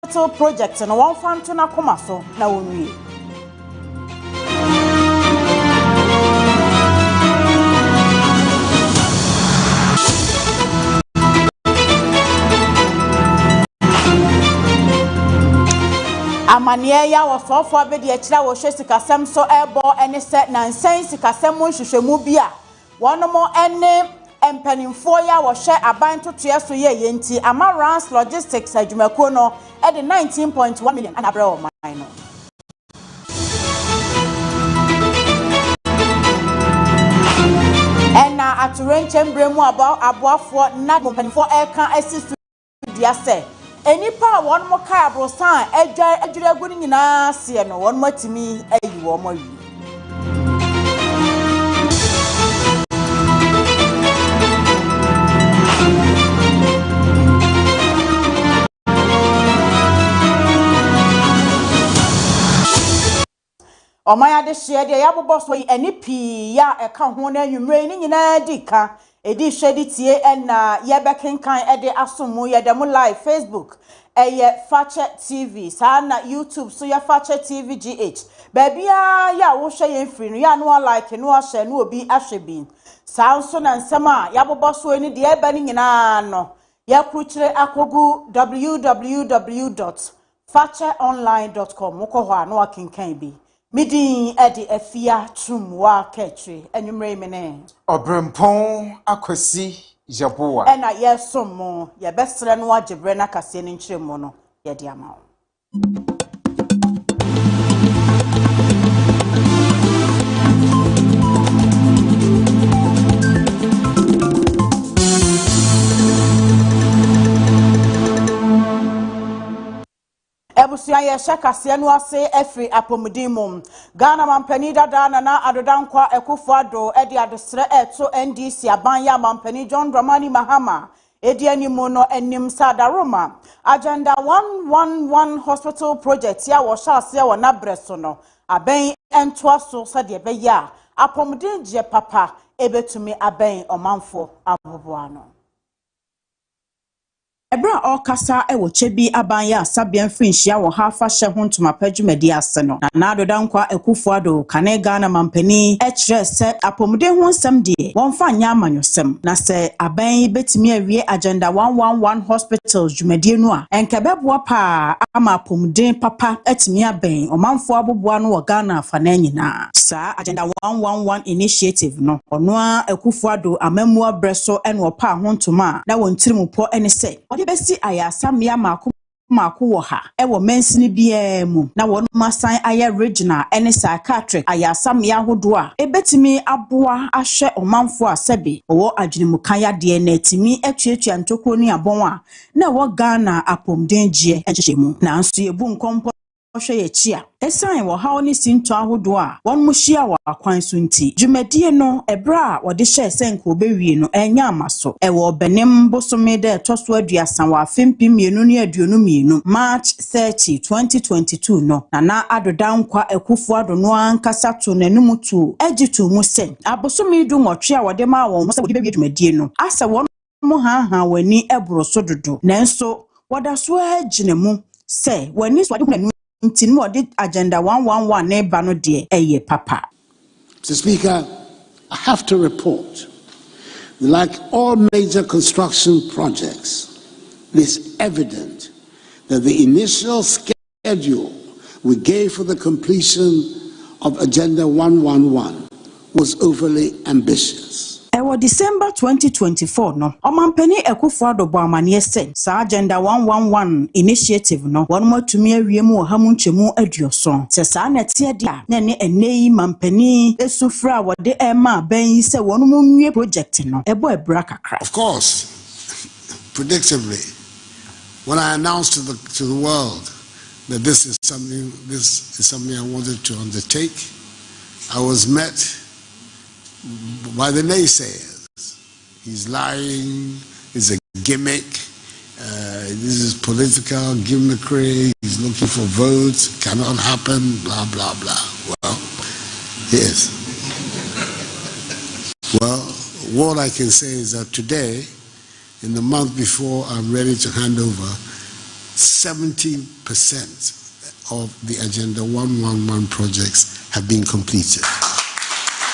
hospital project no one fan to na koma so na wonwie. Amaniye ya wofofo abedi akira wo hwe sikasem so ebo ene se na nsan sikasem nhwehwemu bia wonomo ene empanimfo ya wo hwe aban totoe so ye yenti Amarans Logistics adwumakuo no e de 19.1 million anabre o man no ena aturenche mbremu aboafo na empanimfo eka assist dia se enipa won mo ka abrosan adwure gu nyina se no won matimi ayi wo mo wi omaya de hye de ya bobo so enipi ya eka ho na anwumre ni nyina dika edi hwedi tie na ye bekenkan ede asomu ye dem live Facebook eye Fache TV sana YouTube so ye Fache TV GH babia ya wo hwe ye free no ya no like no share no obi ahwe bin sa nso na nsema ya bobo so eni de eba ni nyina no ya kruchire akogu www.facheonline.com moko ho ano akenkan bi Midin edi AFIA tumwa ketri enumre mene Obrempong akwasi jaboa ena yesomo ye besre no agebre na kase ni nkyeremu no ye di ama Ebusia ye shakase no ase efri apomudimum Ghana mampani dada na adodankwa ekufuado edi adesre eto NDC aban ya mampani John Dramani Mahama edi animu no enim sadaroma agenda 111 hospital project ya wo shase wo na breso no aben entwa so sade be ya apomudin je papa ebetumi aben omanfo aboboano Ebra okasa ewo chebi abanya sabian finchia wo hafa hye hontoma padwumadi ase no na adodankwa ekufuado kane Ghana mampani echre se apomuden ho nsem de wonfa nya amanyosem na se aban betimi awie agenda 111 hospital dwumadi no a enkebeboa pa ama apomuden papa etimi aben omanfo aboboa no wo Ghana fa na nyina sa agenda 111 initiative no ono a ekufuado amamua breso ene opa hontoma na wontirimupo ene se de besi ayasamia mako wo ha ewo mensini bia mu na wono masan aye regional ene psychiatric ayasamia hodo a ebetimi aboa ahwe omanfo asabe wo adwenimukan ya de na etimi atuatua ntoko ni abon a na wo Ghana apomdengie ehyehemu na nso yebu nkompo hwe ye chia esan wo ha oni sinto ahodo a won mo hia wa akwan so nti dwumadie no ebra wo de hye senko obewie no enya amaso ewo benem bosome de toso aduasan wa fempim mienu ne aduonu mienu March 30 2022 no na adodankwa ekufuado no ankasa to nanum to egitu mu sen abosome du nwotwe a wo de ma wo mo se wo de bewie dwumadie no asa won mo ha wani ebro so dodo nanso woda so aginemu se wani so ade agenda 111 neba no de eye papa. Mr. Speaker, I have to report, like all major construction projects, it is evident that the initial schedule we gave for the completion of Agenda 111 was overly ambitious. Ewo December 2024 no omampani ekufuado bo amane se sa agenda 111 initiative no won matumi awiemu hamu nchemu aduoso se sa na tie dia na ne eneyi mampani esufra wode ema ban se won mu nwie project no ebo ebra kakra. Of course, predictably, when I announced to the world that this is something I wanted to undertake, I was met by the naysayers. He's lying, it's a gimmick, this is political gimmickry, he's looking for votes, cannot happen, blah, blah, blah. Well, yes. Well, what I can say is that today, in the month before I'm ready to hand over, 70% of the Agenda 111 projects have been completed.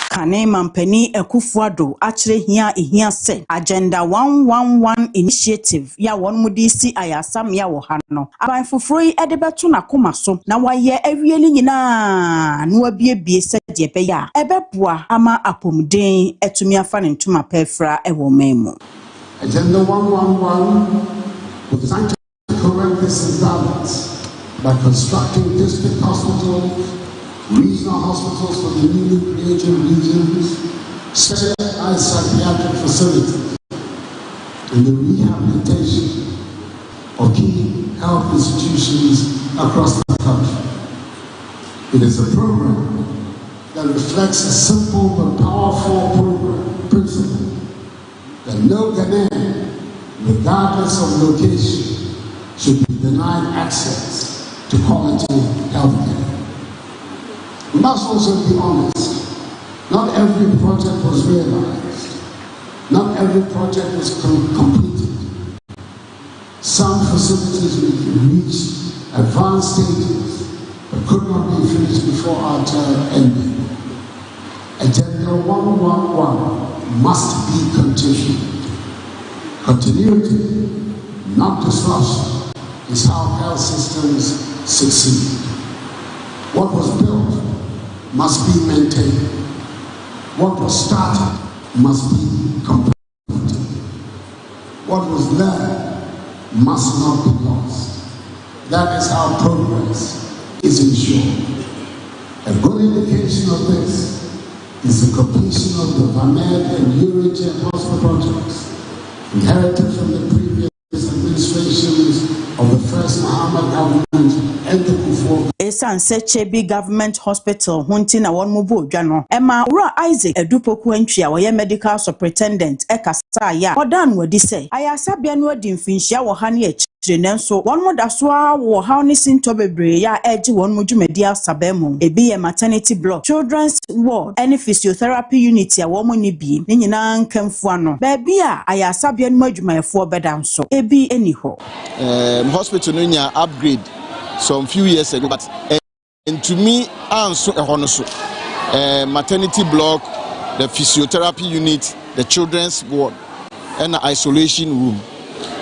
Kane Mampeni Ekufuado achire hia se Agenda 111 initiative ya won mudisi ayasam ya wo ha no aban foforo edebeto na koma so na waye awieli nyina no abiebie se de beya ebeboa ama apomden etumi afa ne ntuma pefra ewo memu. Agenda 111 was designed to correct this imbalance by constructing district hospitals, regional hospitals for the newly created regions, specialized psychiatric facilities, and the rehabilitation of key health institutions across the country. It is a program that reflects a simple but powerful principle that no Ghanaian, regardless of location, should be denied access to quality health care. We must also be honest. Not every project was realized. Not every project was completed. Some facilities reached advanced stages but could not be finished before our term ended. Agenda 111 must be continued. Continuity, not disruption, is how health systems succeed. What was built must be maintained. What was started must be completed. What was learned must not be lost. That is how progress is ensured. A good indication of this is the completion of the Vamed and Eurogem hospital projects, inherited from the previous administrations of the first Muhammad government and the Kufuor. Esan Chebi Government Hospital hunti na won mubu odwa Emma Ura Isaac Edupoku antwi a woye medical superintendent ekasa ya odan wadi se ayasabia no adi mfinhia wo ha ne akire nenso won moda so a wo ha ne sinto bebre ya eji won mudwumadi asabemu ebi ye maternity block, children's ward, and physiotherapy unit a wo mo ni bi ne nyina nkamfu ano baabi a ayasabia no adwumayefo beda so ebi eni ho hospital no nya upgrade some few years ago, but to me, maternity block, the physiotherapy unit, the children's ward, and the isolation room.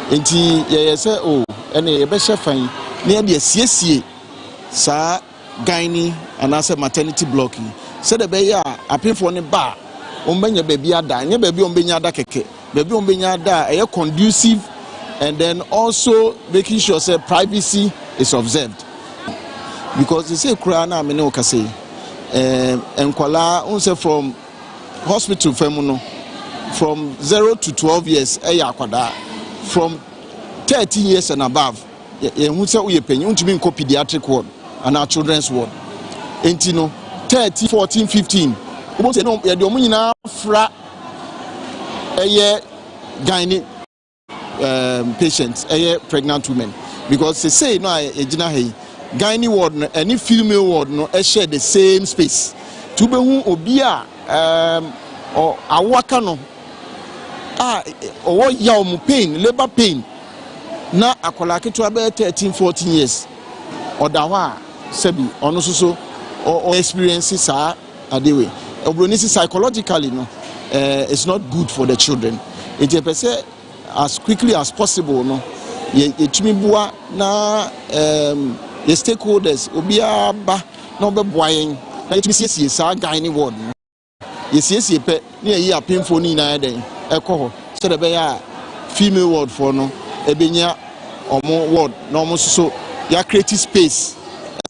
And say, oh, and a better fine near the CSA, sa gynae, and as a maternity blocking. Said the bay, I pay for a bar, Umbenya baby ada, and baby Umbenya da keke, baby Umbenya da, a conducive, and then also making sure say privacy is observed, because they say Kurana Meno Kase and Kuala unse from hospital femuno from 0 to 12 years from 13 years and above we say pediatric ward and our children's ward 13, 14, 15 we say no fra gynae patients pregnant women. Because they say no, gynae ward no, any female ward no, share the same space. To be who obia or awaka no or yaw pain, labor pain. Na akola ketu abe 13, 14 years. Or dawa sebi or no so or experiences are adewe. Obronisi psychologically no, it's not good for the children. It is as quickly as possible no. Yechimibua na the stakeholders obia ba no be boyen na yechimisi sa gynae ward yesi pe na yi apemfo ni na den ekoho so the be ya female ward for no ebenya omo ward na omo so ya create space.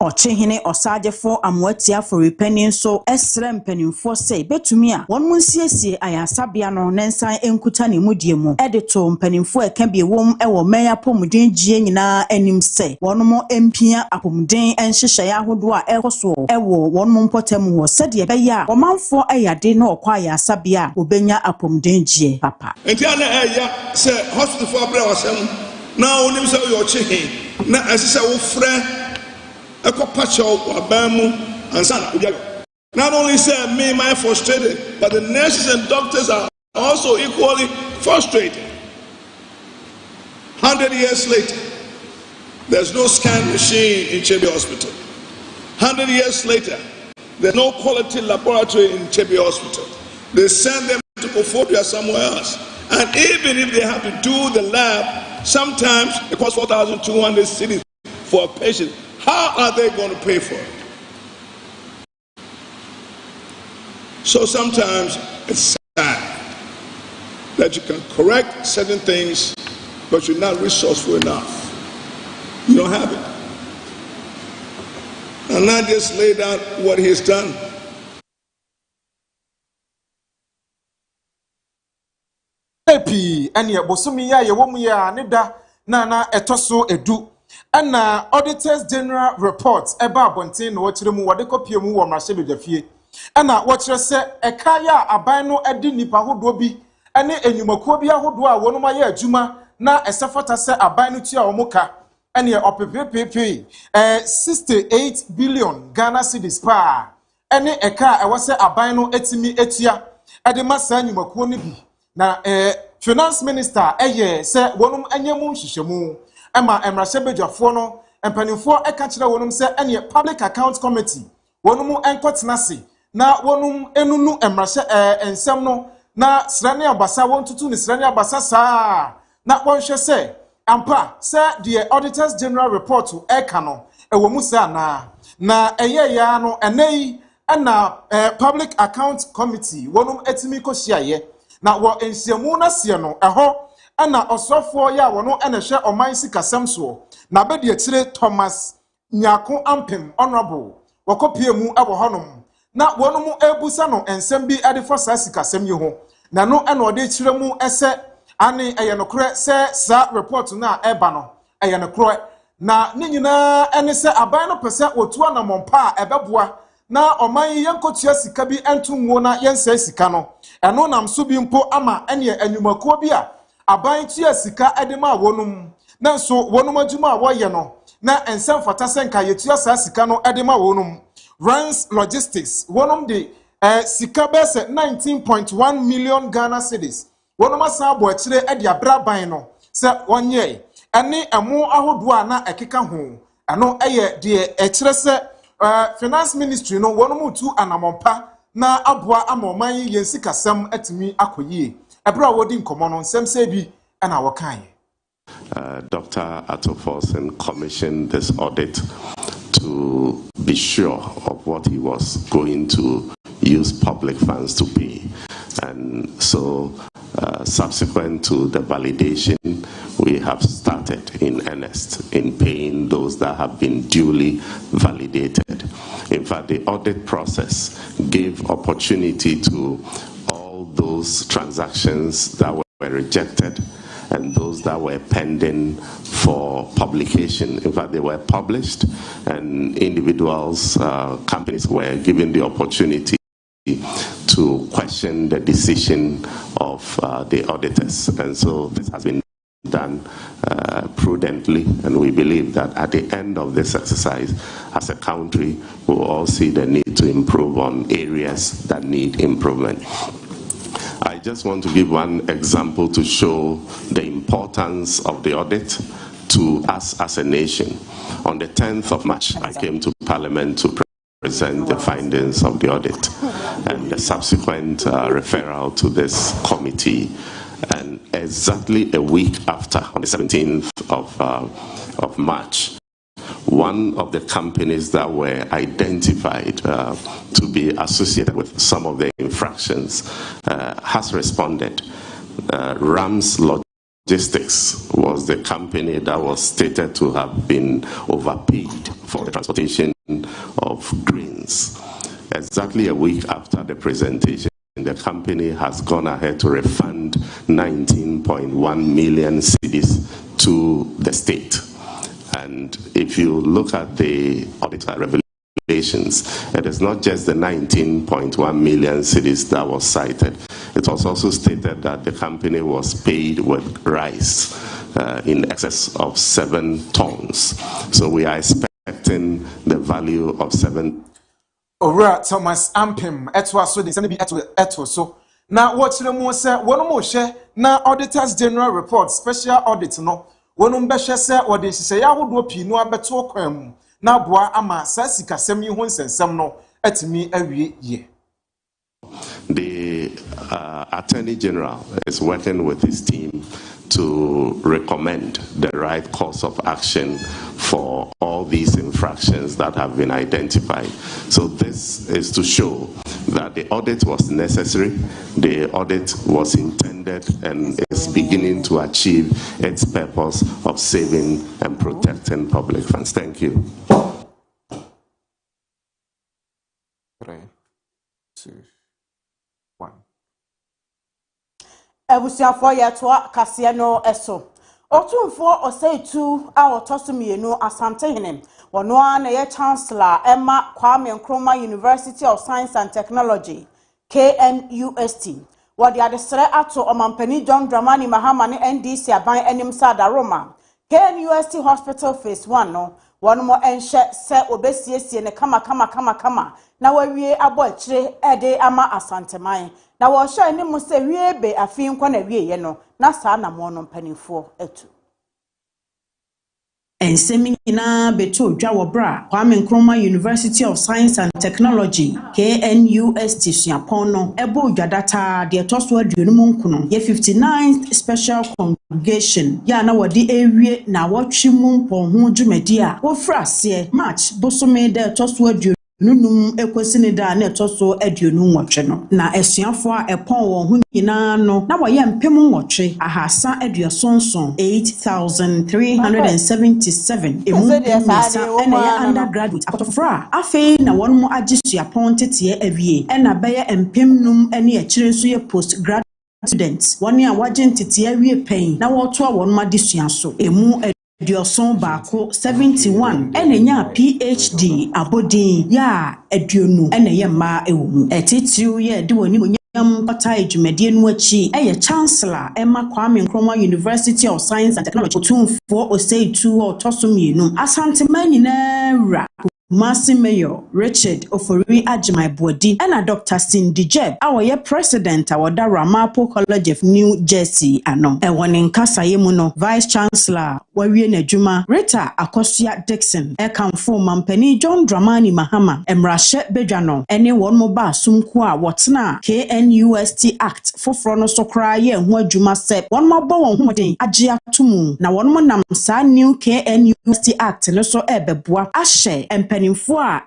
Ochehine osagefo amwatia for repenning so esrem penimfo say betumi a won munsiesie ayasabia no nensan enkuta ne mudie mu edito mpenimfo eka bi wom ewo meya pomuden gie nyina anim say wonmo empia apomuden enhyehyɛ ya hodo a ekoso ewo wonmo mpotam ho sede beya omanfo ayade na okwa ayasabia obenya apomuden gie papa entia na eya say hospital for abra wasem na onim say yo chehe na asise wo frɛ not only say me, am frustrated, but the nurses and doctors are also equally frustrated. 100 years later, There's no scan machine in Chebe Hospital. 100 years later, there's no quality laboratory in Chebe Hospital. They send them to Kofodia somewhere else. And even if they have to do the lab, sometimes it costs 4,200 cedis for a patient. How are they going to pay for it? So sometimes it's sad that you can correct certain things, but you're not resourceful enough. You don't have it. And not just laid out what he has done. Epi ene bosomi ya ye womu ya ne da na etoso edu ana auditors general report eba abonten na wokyere mu wode kopie mu wo mrahye bedafie ana wokyere se eka ya aban no edi nipa hodo bi ene enyumakuo bi ahodo a wonom aye adwuma na esefata se aban no tua omuka ene opepepepe 68 billion Ghana cedis pa ene eka ewose aban no etimi etua ede masa enyumakuo ne bi na finance minister se wonum anyemu hihemu ema emrahye bedwafo no empanimfo eka kire wonum se ene public account committee wonum enkotenase na wonum enunu emrahye ensem no na srane abasa wontutu ne srane abasa saa na wonhwe se ampa se the auditors general report eka no ewomu se na eye ya no enei na public account committee wonum etimi kohyiaye na wo ensiamu na sie no eho ana osofo ya wono enehwe oman sikasem so na bedi akire Thomas Nyako Ampem honorable wakopie mu abo honom na wonum ebusa no ensem bi ade for sa sikasem yi ho na no ena ode akire mu ese ane eyenokre se sa report na eba no eyenokre na ne nyina ene se aban no pese otu na mompa ebeboa na oman yenkotua sika bi entunwo na yensa sika no eno nam so bi mpo ama ene anyumakuo bi a aban tua sika edema wonum na so wonum adwuma woye no na ensem fata senka yetua sa sika no edema wonum Rans Logistics wonum de sika bese 19.1 million Ghana cedis wonum asabo akire ede abraban no se wonye ene emo ahodo a na ekeka ho ano eye de akire se finance ministry no wonum tu anamompa na aboa amoman yensikasem atimi akoyie ebra wodi nkomo no nsem se bi na wokan Dr. Atoforsen commissioned this audit to be sure of what he was going to use public funds to pay. And so subsequent to the validation, we have started in earnest in paying those that have been duly validated. In fact, the audit process gave opportunity to all those transactions that were rejected and those that were pending for publication. In fact, they were published, and individuals, companies were given the opportunity to question the decision of the auditors. And so this has been done prudently, and we believe that at the end of this exercise, as a country, we will all see the need to improve on areas that need improvement. I just want to give one example to show the importance of the audit to us as a nation. On the 10th of March, I came to Parliament to present the findings of the audit and the subsequent referral to this committee. And exactly a week after, on the 17th of March, one of the companies that were identified to be associated with some of the infractions has responded. Rams Logistics was the company that was stated to have been overpaid for the transportation of grains. Exactly a week after the presentation, the company has gone ahead to refund 19.1 million cedis to the state. And if you look at the audit revelations, it is not just the 19.1 million cedis that was cited. It was also stated that the company was paid with rice in excess of 7 tons. So we are expecting the value of 7. Ora Thomas Ampem etwa so de be etwa so na wo kire mu se wono mo hye na auditors general report special audit no wonum behwe se wode hihye ya hodo pi no abeto kwan mu na boa ama sasika sem yi ho nsensem no atimi awie ye. The Attorney General is working with his team to recommend the right course of action for all these infractions that have been identified. So this is to show that the audit was necessary, the audit was intended, and is beginning to achieve its purpose of saving and protecting public funds. Thank you. 3, 2, 1. Ebusiafo yetwa kase no eso. Otumfo oseitu a otosumienu asantehene. Wono na ye chancellor Emma Kwame Nkrumah University of Science and Technology KNUST. Wodi adesere ato omampani John Dramani Mahama ne NDC aban enim sada Roma. KNUST Hospital Phase 1 no wono mo enhye se obesiesie ne kama na wawie abo akire ede ama asanteman. Na wo hye ne mo se wiebe afi nkwa na wieye no na saa na mo no mpanifo etu. Ensemi nyina beto dwa wo bra Kwame Nkrumah University of Science and Technology KNUST suapon no ebo dwadata de toso aduonu mu nkono ye 59th special congregation ya na wodi ewie na wotwe mu mpon ho dwumadi a wo frase March bosome de toso aduonu nunum ekwesine da na etoso aduonu nwotwe no na esuafo a epon wo ho nyina no na woye mpem nwotwe ahasa aduosonson 8377 emu misa ena ya undergraduate akotofra afei na won mo agisuapon tete awie ena beye mpem num ene akire so ye postgraduate students woni a wagen tete awie pen na woto a won ma desuaso emu Dioson Bako 71 enenya PhD abodin ya aduonu eneye ma ewu etitiu ye de woni monyam pata edwumade nu achi eye chancellor Emma Kwame Nkrumah University of Science and Technology tumfo oseitu otosomienu asantemani na ra Masi Mayor Richard Ofori Ajimai Bodi and Dr. Cindy Jeb, our president, our Ramapo College of New Jersey, ano. Ewan in Kasa Yemuno, Vice Chancellor, Warie Nejuma, Rita Akosia Dixon, Ekamfo Mampeni John Dramani Mahama, Emrashe Bejano, any one moba sumkwa, whatna, KNUST Act, for Frono Sokra ye, Wajuma Sep, one more bow on Ajia Tumu, na one more nam sa new KNUST Act, and also Ebebwa, Ashe, and Pennyfo,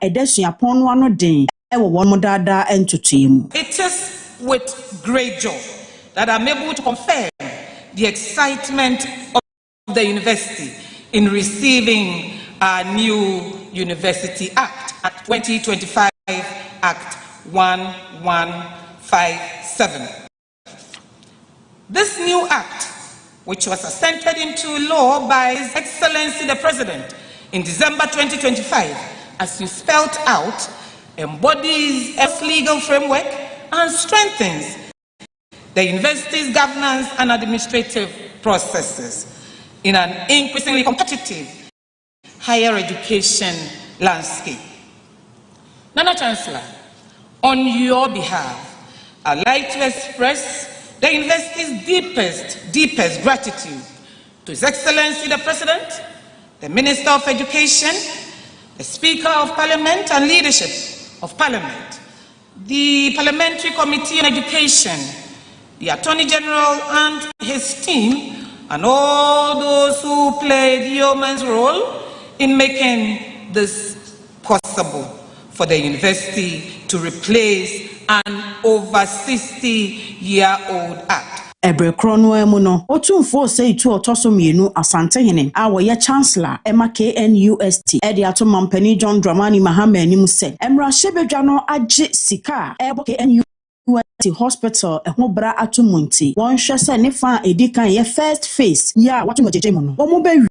Edesiapon one day, ever one more dada and to team. It is with great joy that I'm able to confirm the excitement of the university in receiving our new University Act, 2025 Act 1157. This new act, which was assented into law by His Excellency the President in December 2025, as you spelled out, embodies its legal framework and strengthens the university's governance and administrative processes in an increasingly competitive higher education landscape. Nana Chancellor, on your behalf, I'd like to express the university's deepest gratitude to His Excellency the President, the Minister of Education, the Speaker of Parliament and leadership of Parliament, the Parliamentary Committee on Education, the Attorney General and his team, and all those who played yeoman's role in making this possible for the university to replace an over 60-year-old act. Ebrekrono emuno otumfo seitu otosomienu asantehene awoye chancellor Emma KNUST edi ato mampani John Dramani Mahama animu se emra hyebedwano age sika ebo KNUST hospital ehobra atomunti won hwe se ne fa edikan ye first phase ya watu mogejemu no wo mo be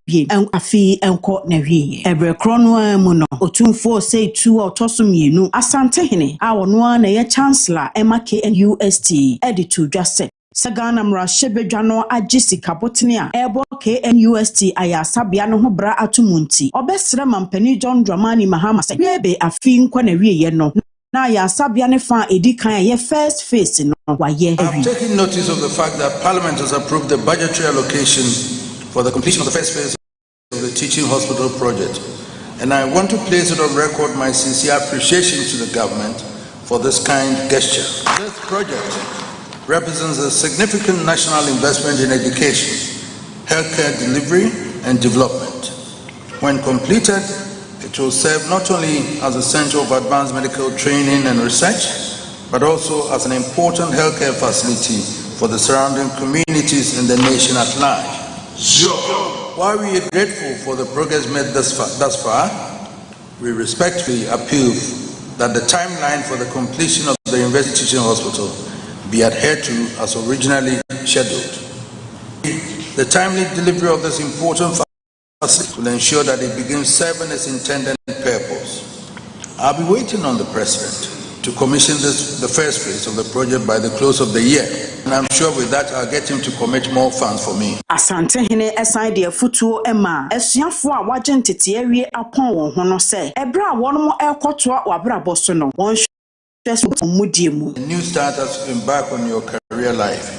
en afi enko na wie Ebrekrono emuno otumfo seitu otosomienu asantehene awono na ye chancellor Emma KNUST edi to dwase Sagana mra shebedwano agisika botnia ebo KNUST ayasabia no ho bra atomunti obesre mampani John Dramani Mahama se wiebe afi nkwa na wieye no na ayasabia ne fa edikan ye first phase no waye I'm taking notice of the fact that Parliament has approved the budgetary allocation for the completion of the first phase of the teaching hospital project. And I want to place it on record my sincere appreciation to the government for this kind gesture. This project represents a significant national investment in education, healthcare delivery, and development. When completed, it will serve not only as a center of advanced medical training and research, but also as an important healthcare facility for the surrounding communities and the nation at large. While we are grateful for the progress made thus far, we respectfully appeal that the timeline for the completion of the University Teaching Hospital be adhered to as originally scheduled. The timely delivery of this important facility will ensure that it begins serving its intended purpose. I'll be waiting on the President to commission the first phase of the project by the close of the year. And I'm sure with that, I'll get him to commit more funds for me. Asante hene esan de futuo ema esuafo a waje ntete awie apon won ho no se ebra won mo ekotoa wabrabo so no won mudie mu. New starters embark on your career life.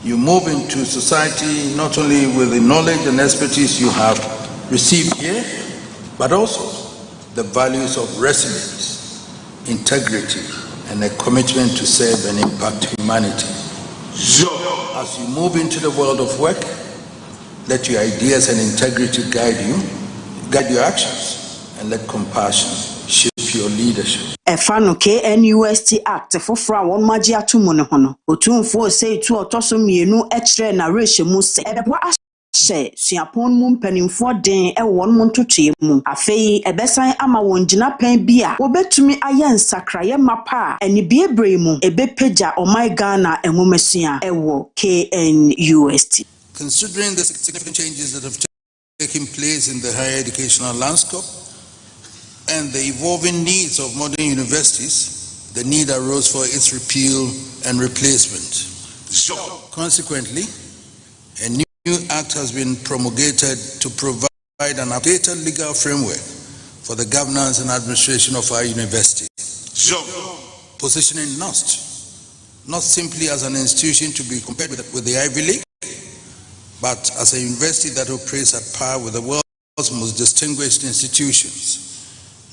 You move into society not only with the knowledge and expertise you have received here, but also the values of resilience, integrity, and a commitment to serve and impact humanity. As you move into the world of work, let your ideas and integrity guide your actions, and let compassion shape your leadership. Efano KNUST Act fofra won magi atomo ne hono otumfo sei tu otoso mienu ekire na reshe mu se edebo ahye suapon mu mpanimfo den e won mu ntotwe mu afei ebesan ama won gina pan bia obetumi aye nsakraye mapa ani biebre mu ebepeja omai Ghana enwomesua ewo KNUST. Considering the significant changes that have taken place in the higher educational landscape and the evolving needs of modern universities, the need arose for its repeal and replacement. Consequently, a new act has been promulgated to provide an updated legal framework for the governance and administration of our university. Positioning NUST not simply as an institution to be compared with the Ivy League, but as a university that operates at par with the world's most distinguished institutions,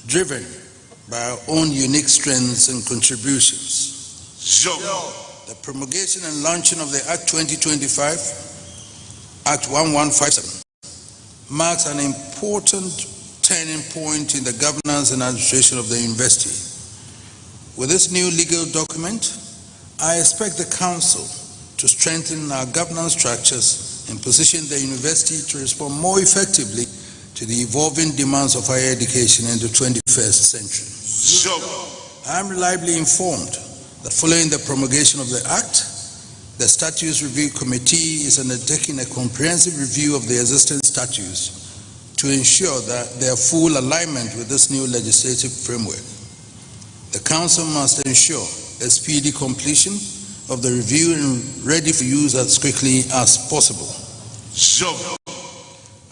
driven by our own unique strengths and contributions. The promulgation and launching of the Act 2025, Act 1157, marks an important turning point in the governance and administration of the university. With this new legal document, I expect the Council to strengthen our governance structures and position the university to respond more effectively to the evolving demands of higher education in the 21st century. I am reliably informed that following the promulgation of the Act, the Statutes Review Committee is undertaking a comprehensive review of the existing statutes to ensure that their full alignment with this new legislative framework. The Council must ensure a speedy completion of the review and ready for use as quickly as possible.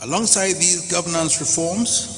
Alongside these governance reforms,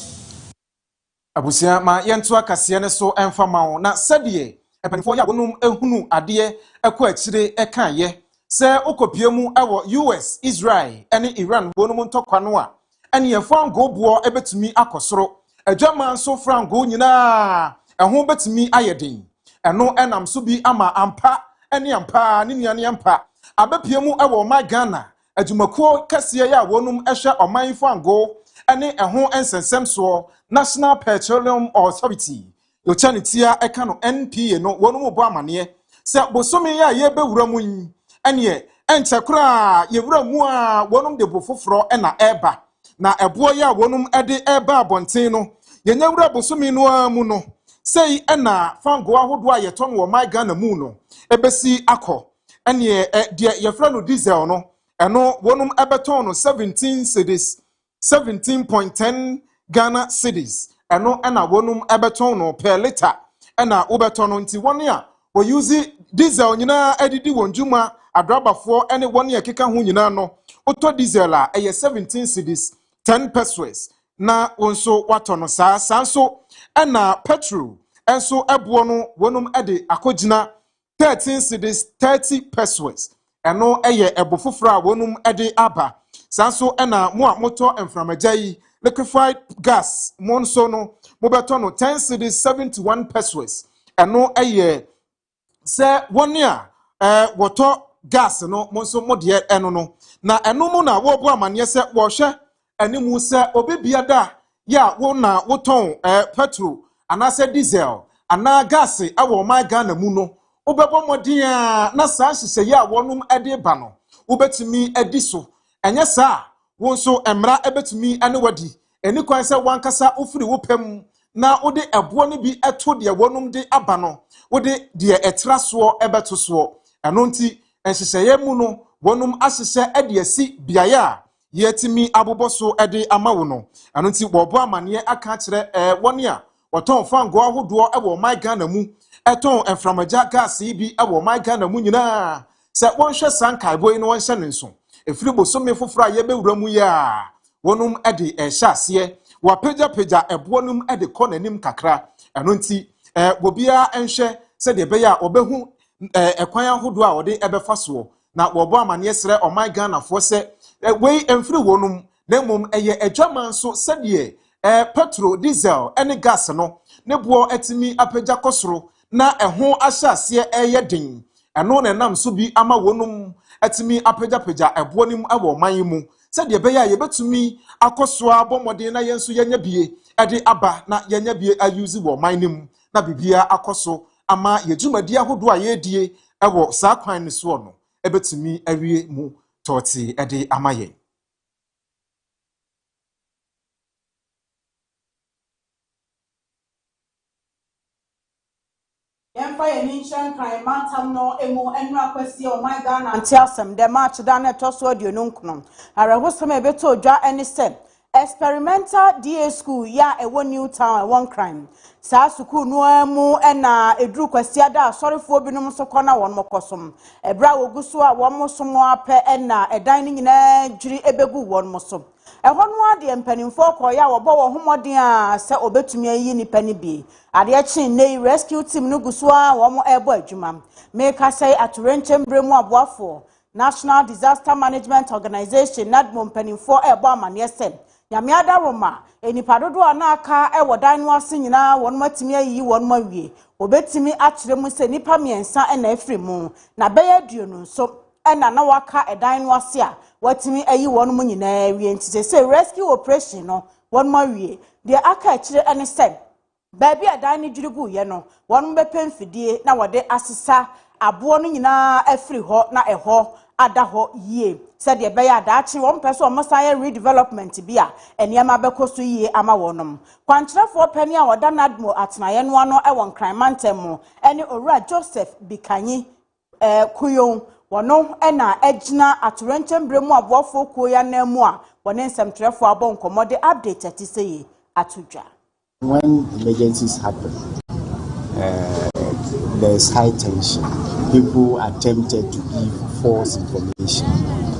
abusia ma yentu akase ne so emfama na sedie epanifo ya wonum ehunu ade ekọ akire ekaye se okopiemu ewo US, Israel ene Iran wonum ntokwa no a ene yefo ngobuo ebetumi akosoro adwama so frango nyina eho betumi ayeden eno enam so bi ama ampa ene ampa ne nuane ampa abepiemu ewo ma Ghana adwumakuo kase ya wonum ehwe oman frango ene eho ensensem so National Petroleum Authority yochanitia eka no NPA no wonum bo amane se bosomi ya ye bewura mu yin ene enchekura ye wura mu a wonum de bofoforo na eba na ebo ya wonum ede eba abonten no yenya wura bosomi no amu no sei na fango ahodo a yeton wo my Ghana mu no ebesi akọ ene de yefra no diesel no eno wonum ebeton no 17 cedis 17.10 Ghana cedis eno na wonum ebeton no per liter na obeton no nti won a wo use diesel nyina edidi wonjuma adrabafo ene won ya keka ho nyina no oto diesel a 17 cedis 10 pesos na wonso watono so na petrol enso ebo no wonum ede akogina 13 cedis 30 pesos eno eye ebo foforo a wonum ede aba sanso ena mo a moto enframaja yi liquefied gas monso no mobeto no 10 cedis 71 pesos eno eye se woni a woto gas no monso modie eno no na eno mu na wo bo amane se wo hwe animu se obebia da ya wo na woton petrol anase diesel ana gas awo my Ghana mu no obebo modin a na sa hyehyɛ ya wonum ede ba no ubetumi edi so enye sa wo nso emra ebetumi ane wadi eni kwan se wankasa ofiri wo pam na wode ebo no bi eto de wonum de aba no wode de etraso ebeto so eno nti enhyehyɛ mu no wonum ahyehyɛ ede asi biaye a yetimi aboboso ede ama wo no eno nti wobo amane aka kire woni a woton fango ahodo ewo my Ghana mu eton enframaja gas bi ewo my Ghana mu nyina se wonhwe sankai boy no wonhye nenso efiri bosome foforo a yebewura mu ya wonum ede ehya ase wa peja ebonum ede kɔ nanim kakra eno nti wobia enhwe se de be ya obehu ekwan ahodo a wode ebefa so na wobo amane sere o my Ghana fo se wei emfiri wonum na mom eye adwaman so se de petrol diesel ene gas no ne bo etimi apeja kosoro na ɛho ahyase ɛyɛ ɛno na nam so bi ama wonum etimi apeja ɛbo nim ɛwɔ man mu sɛ de bɛyɛ yɛbɛtumi akoso abɔmɔden na yɛnso yɛnya bie ɛde aba na yɛnya bie ayuzi wɔ man nim na bibia akoso ama yɛdwumadi ahodo a yɛdie ɛwɔ saa kwan ne so no ɛbɛtumi awie mu tɔte ɛde ama yɛ. Yemfa yenishan kan mantam no emu enra kwesi o my Ghana antiasem de march da na toso aduonu nknom arehosem ebeto odwa ene se experimental DA school ya ewo new town one crime sa school no emu ena edru kwesi ada asorefo binom so kona won mokosom ebra woguso a won mosomo ape ena edan ni nyina dwiri ebegu won mosom ehonu ade empanimfo koya wo bo wo homoden a se obetumi ayi nipa ni bi ade achi nei rescue team no guso a wo mo ebo adwuma make say aturenche mbremu aboafo National Disaster Management Organization nadmo empanimfo ebo amane se nyamiada roma enipa dodo na aka ewo dan no ase nyina won matimi ayi won mawie obetimi akire mu se nipa miensa na afiri mu na beye aduonu nso ena na waka edan no ase a watimi ayi won mu nyina wie ntise se rescue operation no won mawie de aka akire ene se baabi edan ni dwirigu ye no won bepemfidie na wode asesa abo no nyina afiri ho na eho ada ho yie said ye beya daachi won person mo san redevelopment bia eniema bekoso yie ama wonom kwankyerefo pani a woda nadmo atenaye no ano e won kranmantem mo ene owura Joseph Bikanyi kuyon wono ena agina atorenchen bremu abofo kuoya na mu a wone nsemtrefo abonkomode update atiseye atudwa. When emergencies happen, there is high tension. People are tempted to give false information.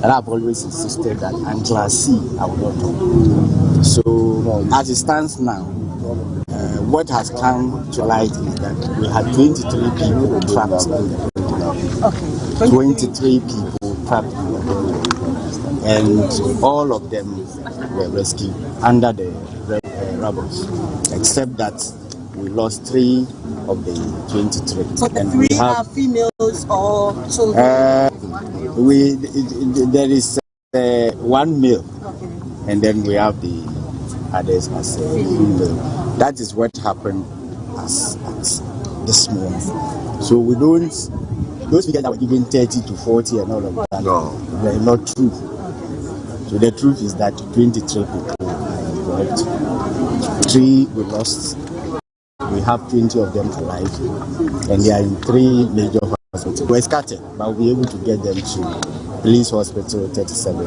And I've always insisted that until C, I will not talk. So, as it stands now, what has come to light is that we had 23 people trapped in the building. Okay. 23 people trapped in the building. And all of them were rescued under the rubble, except that we lost 3 of the 23. So the 3 are females or children? There is 1 male, okay. And then we have the others as female. That is what happened as this morning. So we don't, those figures that were given 30 to 40 and all of that, no, they're not true. So the truth is that 23 people were involved. 3 we lost. We have 20 of them alive, and they are in 3 major hospitals. We're scattered, but we'll be able to get them to Police Hospital 37,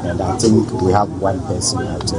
and I think we have 1 person at the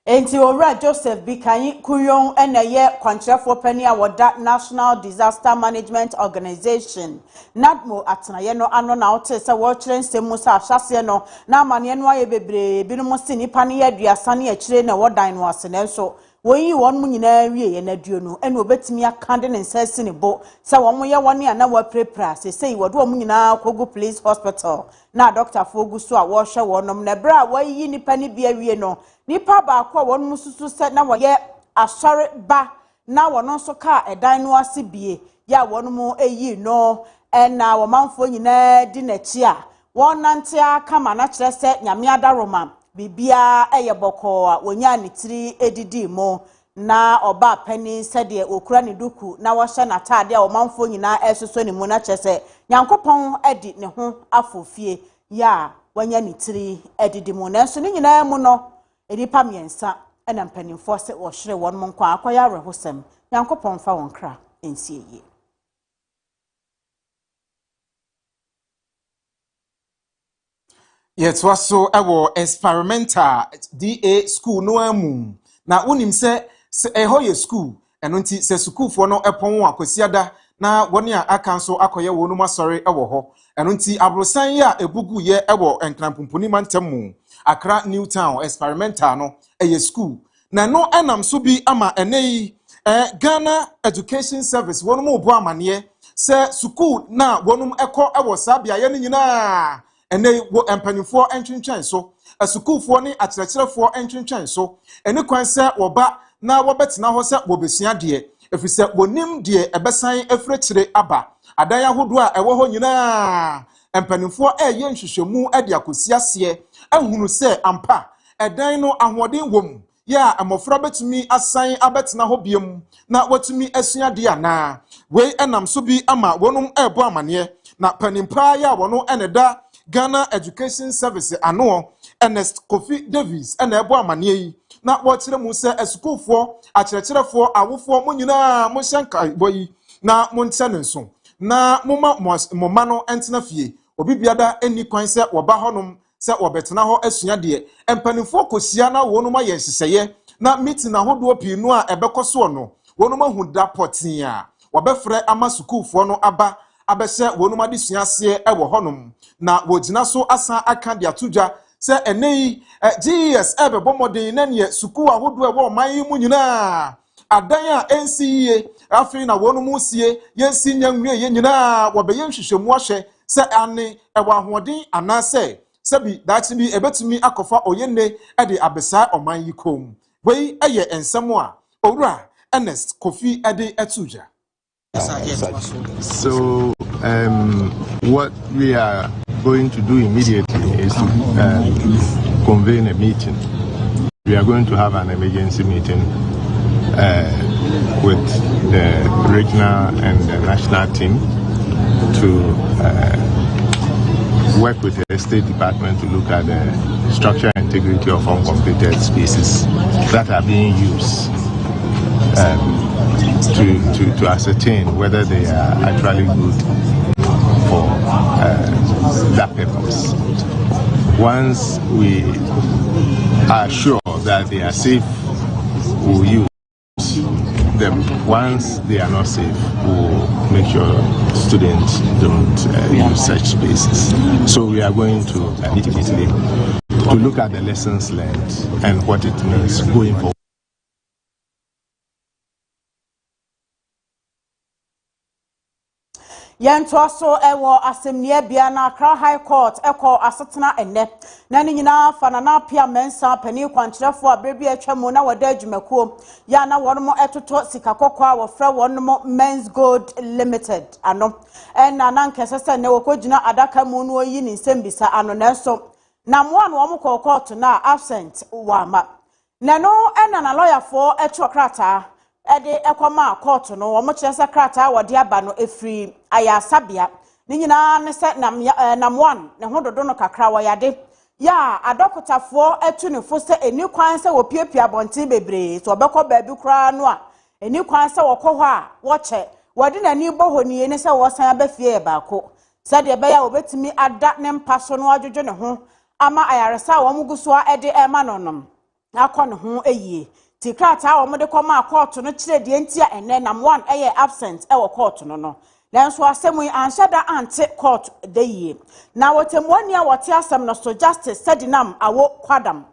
Enti owura Joseph Bikanyi kuyon eneye kwankyerefo pani a woda National Disaster Management Organization nadmo atenaye no ano na wote se wo kyerɛ nsɛm sa ahwase no na amane no aye bebre binu mo se nipa ne aduasa ne akire na wodan no ase na so woyi won mu nyina wie ye na duo no ene obetimi akande ne nsase ne bo se won mo ye won ya na wa prepra se sei wodo won nyina kogu police hospital na doctor fogu so a wo hwe wonom na bra wayi nipa ne bia wie no nipa ba akwa won mu susu se na wo ye asore ba na wono so ka edan no ase bie ya won mu eyi no ena wo manfo nyina di na chi a won nante aka ma na kire se nyame adaroma bibia eye boko a wonya ne tiri edidi mo na oba pani sede okura ne duku na wo hye na taade a wo manfo nyina esoso ne mu na kire se nyankopon edi ne ho afofie ya wonya ne tiri edidi mo na so ne nyina mu no edipa miensa ena mpanimfo se wo hye won mo nkwa akoya rehosem nyankopon fa won kra ensieye. Yet was so ewo experimental DA school no amu na unim se ehoye school eno nti se school fo no epon akwasiada na woni a aka nso akoye wonu masori ewo ho eno nti abrosan ya ebugu ye ewo enkrampupuni mantemu Accra New Town experimental no eye school na no enam so bi ama enei Ghana Education Service wonu mo bo amane se school na wonum ekọ ewo sabia ye nyina ene wo empanifo entwentwen so asukufo ni akyerɛkyerɛfo entwentwen so ene kwan sɛ woba na wobɛtena ho sɛ wobesua de efisɛ wonim de ebesan efrekyire aba adan ahodo a ɛwɔ ho nyina empanifo ɛyɛ nhwehwɛmu ɛde akosi ase ehunu sɛ ampa ɛdan no ahoɔden wom ya amofra betumi asan abetena ho biem na watumi asua de ana wei enam so bi ama wonum ɛbɔ amane na panimpa ya wono ɛneda Ghana Education Service ano Ernest Kofi Davis ena ebo amane yi na wo kire mu se esukufo akyerɛkyerɛfo awofo mo nyina mo hyanka boyi na mo nte ne nso na mo ma no entena fie obi biada eni kwan se wo ba honom se wo betena ho asua de empanifo kosia na wonum aye hyehyeye na meeting ahodo pinu a ebekoso no wonum ahuda potin a wo befrɛ ama sukufo no aba abese wonum ade suase ewo honom na wojina so asa aka de atudwa se enei GS ebebo modern na ne suku ahodo ewo man mu nyina adan a NCE afin na wonum sie yensi nyanwe ye nyina wobeye nhwehwemu ahye se ane ewo ahoden anase sebi dachi bi ebetumi akofa oyenne ede abesa oman yi kom wei eye ensemo a owura Ernest Kofi ede atudwa. So what we are going to do immediately is to convene a meeting. We are going to have an emergency meeting with the regional and the national team to work with the State Department to look at the structural integrity of uncompleted spaces that are being used to ascertain whether they are actually good for that purpose. Once we are sure that they are safe, we'll use them. Once they are not safe, we'll make sure students don't use such spaces. So we are going to meet immediately to look at the lessons learned and what it means going forward. Yantoso ewo asemnie bia na Accra High Court eko asetena enne na ni nyina fana na pia mensa pani kwankyerefo abrebi atwam na wada adwumakuo ya na wonmo etoto sikakokwa a wofra wonmo Men's Gold Limited ano na nankesese ne wokogina adaka mu no yi ni nsembisa ano na so na mo an wo mo court na absent wama na no na lawyer for eto krata ede ekwama court no wo mo kyeresa krata wode aba no efri aya sabia ni nyina ne se nam one ne hododo no kakra wo yade ya adokotafo etu ne fo se eni kwan se wo piepia bontin bebre so obekọ baabi kra no a eni kwan se wo kọ ho a wo che wode nani bohoni ne se wo san abafie baako se de be ya obetimi ada ne mpaso no adwodwo ne ho ama ayaresa wo muguso a ede ema nonom akọ ne ho eyie tikrata wo mode kọma court no kire de ntia ene nam one eye absent e wo court no no nanso asemu anhyada ante court de yie na wotemwani a wote asem no so justice sedinam awo kwadam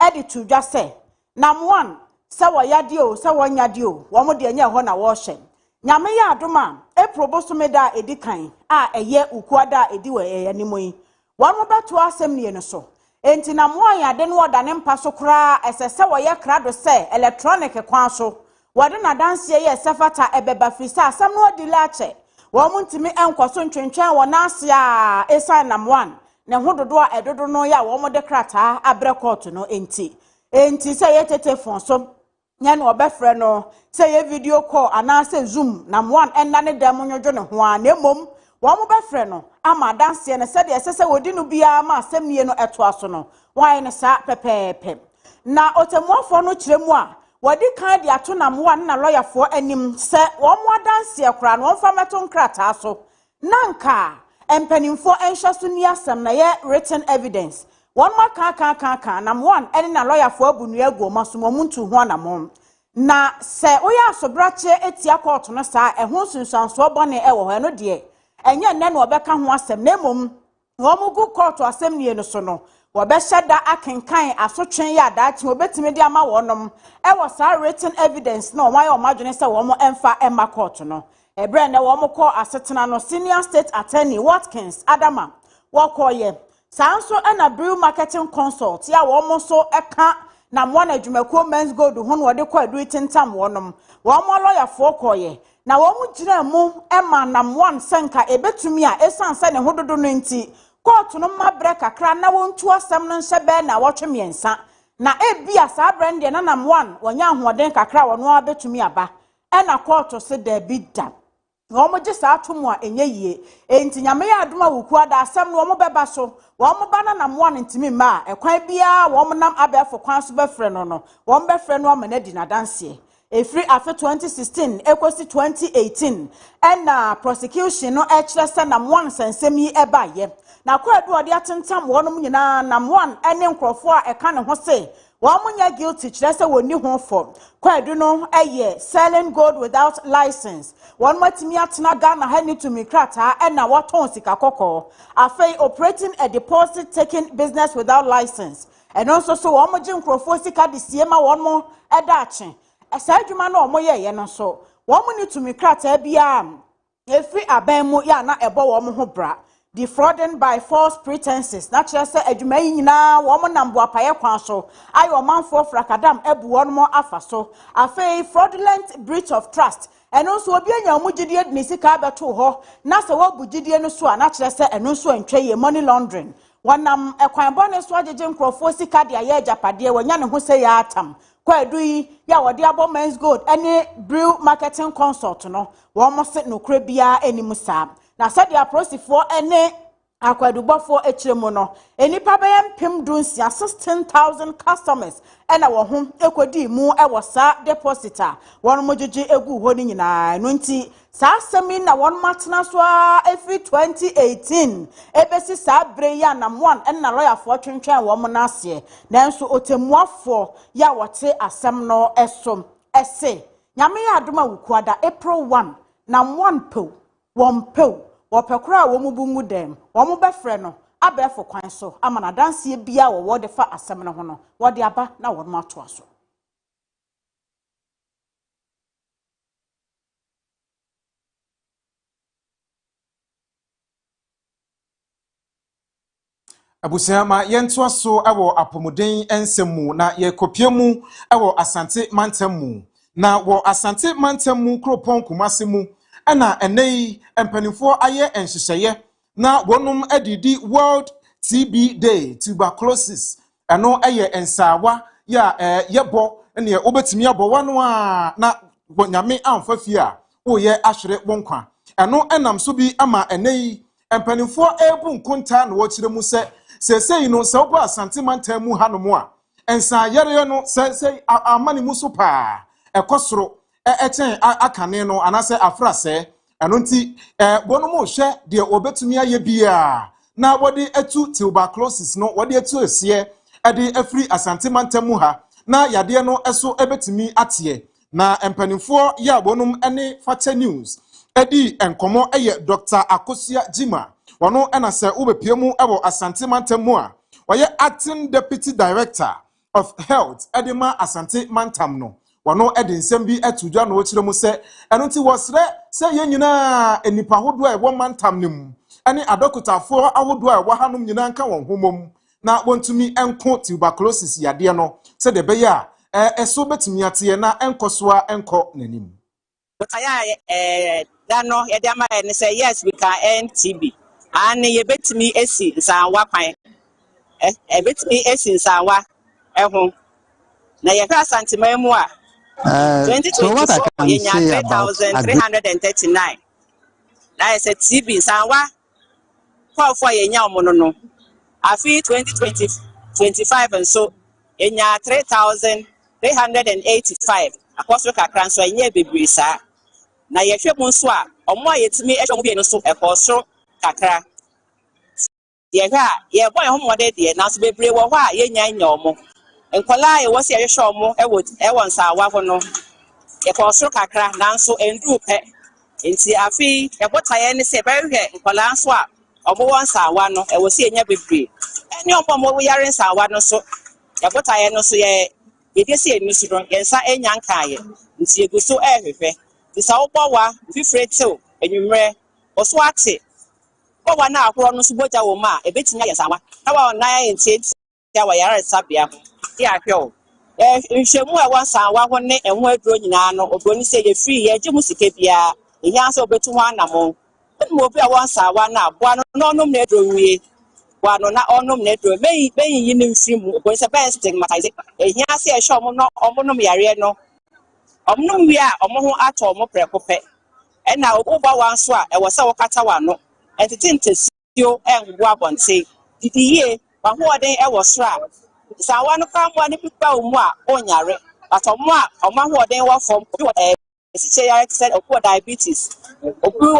edi tudwa se nam one sawa yadio sawa nyadio womo de nya ho na wo hye nyame ya adoma eproboso da edikan a eye ukuada edi we animu yi womo beto asem ne no so enti na mo ya de no oda ne mpa so kra esese wo ye krado se electronic kwan so wode na danse ye sefata ebeba frisa asem no odi lache womo ntimi enkoso ntwentwen wo na ase a esan nam 1 ne hododo a edodo no ya womo de krata abre court no enti se ye tetefon so nya no obefre no se ye video call ana se zoom nam 1 enna ne dem nyodwo ne ho a na mom wo mo befre no ama danse ne se de esese wodi no bia ma asemnie no eto aso no wan ne sa pepepe na otemuafo no kiremu a wodi kan de ato nam 1 na lawyerfo anim se wo mo danse kra no mfa meto nkrata so nanka empanimfo enhwa so ni asem na ye written evidence one more kan nam 1 ene na lawyerfo abunu agu masomo muntu ho na mom na se oya asobrache etia court no sa ehun sunsanso bone e wo ho no de enye nne na obeka ho asem na mom wo mugu court asem nie no so no wo be hyeda akenkan asotwen ya daachi obetime de ama wonom e wo sa written evidence na oman o madwene se wo mo emfa emma court no ebre na wo mo call asetena no senior state attorney Watkins Adama wo call ye sanso na brew marketing consult ya wo mo so eka na mo na adwumakuo men's gold ho no de kwa adu tintam wonom wo mo lawyer fo koye na wo mo gina mu ema na mo senka ebetumi a esanse ne hododo no nti court no mabre kakra na wontu asem no nhye na wotwemiensa na ebia sa brand na nam 1 wonya ahoden kakra wono abetumi aba na court se da bidda womo je sa atomo a enye yie enti nyame ya adoma wuku ada asem no womo beba so womo bana nam 1 ntimi ma ekwan bia womo nam abefo kwan so befre no womo befre no amanadi na danse efri afe 2016 ekosi 2018 na prosecution no ekire se nam 1 sensem yi eba ye na kwadu odi atentam wonom nyina nam 1 ene nkrofo a eka ne ho se womo nya guilty kire se woni ho for kwadu no eye selling gold without license one matimi atena Ghana ha ni to mikrata na waton sika kokko afei operating a deposit taking business without license and also so womo je nkrofo sika de siema womo edaache esadwuma na omo ye no so womo ni to mikrata bia efri aban mu ya na ebo womo ho bra defrauding by false pretenses na kire se adwuma yi nyina womo nambo apaye kwan so ayo manfo frakadam ebu wono afa so afei fraudulent breach of trust eno so obi anya omugidie ni sika beto ho na se wo bugidie no so a na kire se eno so antwe ye money laundering wanam ekwan bone so ajeje nkrofo sika de aye japade wanya ne ho se ya atam kwadu yi ya wode abo men's gold any brew marketing consult no wo mo se no kra bia animu sa na said ya prosifo ene akwadubofo ekiremu no enipa bayam pem dunsi 16,000 customers ena wo ho ekodi mu ewosa depositor won mojeje egu ho ni nyina no nti sa semi na won matena so every 2018 ebesi sa bre ya na 1 ena lawyer fo twentwen wo mo na ase nanso otemuafo ya wote asem no esom ese nyame ya adoma wukuada April 1 na 1 po wompo wopekura wo mu bungu dem wo mu befre no abefo kwan so amana danse bia wo de fa asem no ho no wo de aba na wo no ato aso Abusiama yentu aso ewo apomuden ensemu na ye kopiemu ewo asante mantemu na wo asante mantemu kropon kumasemu ana enei empanifo aye enhyehyeye na wonum adidi World TB Day tuberculosis eno eye ensawa ya yebo ene obetimi abo wano a na nyame amfa fie a oye ahwere wonkwa eno enam so bi ama enei empanifo ebu nkonta na wo kire mu se no se obo asante mantemu hanomu a ensa yere no se amani muso pa ekosoro echen akane no anase afrase eno nti bono mo hwe de obetumi aye bia na wode atu tuberculosis no wode atu esie ede afri asante mantemu ha na yade no eso ebetumi atie na empanifo ya bonum ene fata news edi enkomo eye Dr. Akosia Jima wono ena se ubepiemu ewo asante mantemu a oye acting deputy director of Health Edema Asante Mantamno. Wano Edin Sembi Etuja no Chiremu se, and until was say Yenina and Nipahodwa 1 mantamnim. Any adokota for I would do a wahanum Yananka on humum. Now want to me and quote tuberculosis yadiano, said the Beya, a sobet miatiana and Koswa and Co Nenim. But I no Yadama and say yes, we can end TB. And you bet me a seat, Sawa Pine. A bit me a seat, Sawa. Now you pass anti-memoir. So what I can say about 3,339. That is a TB, Sawa. Call for a young mono. I feel 2025 and so in 3,385. Apostle Kakran so in ye be sir. Na ye hwe monswa omo ayetimi ehwe bi no so ekoso kakra ye hwa ye boy homode de na so bebre wo hwa ye nya nya omo enkola ye wo se ye hwe omo ewo nsawa ho no ekoso kakra nanso endu pe enti afi ye botaye ne se be hwe enkola nso a omo won nsawa no ewo se nya bebre eni omo mo yare nsawa no so ye botaye no so ye de se emi so no ye nsa enya nkaye nti eguso ehwehwe This our power, if you and also ate. Power now, no suboja woma, a bit near Sawa. How 9 and 10 Yara Sabia. Yeah, yo. If you more once one neck and word drawing nano, or going to say a free, a Jimusicapia, a yans over to one among. But more be once one now, one no nedro we. One or not on nedro, may you film, was a bad stigmatizing. A yans a show no, omonom yariano. Omnumia omo ato omo prekope e na oba wanso a e wo se wo kata wano entintesio engwo abonte didiye wa hoden e wo so a sa wano ka mo ani pipa omu a onyare but omo a omo hoden wo fom esiche ya said oku diabetes oku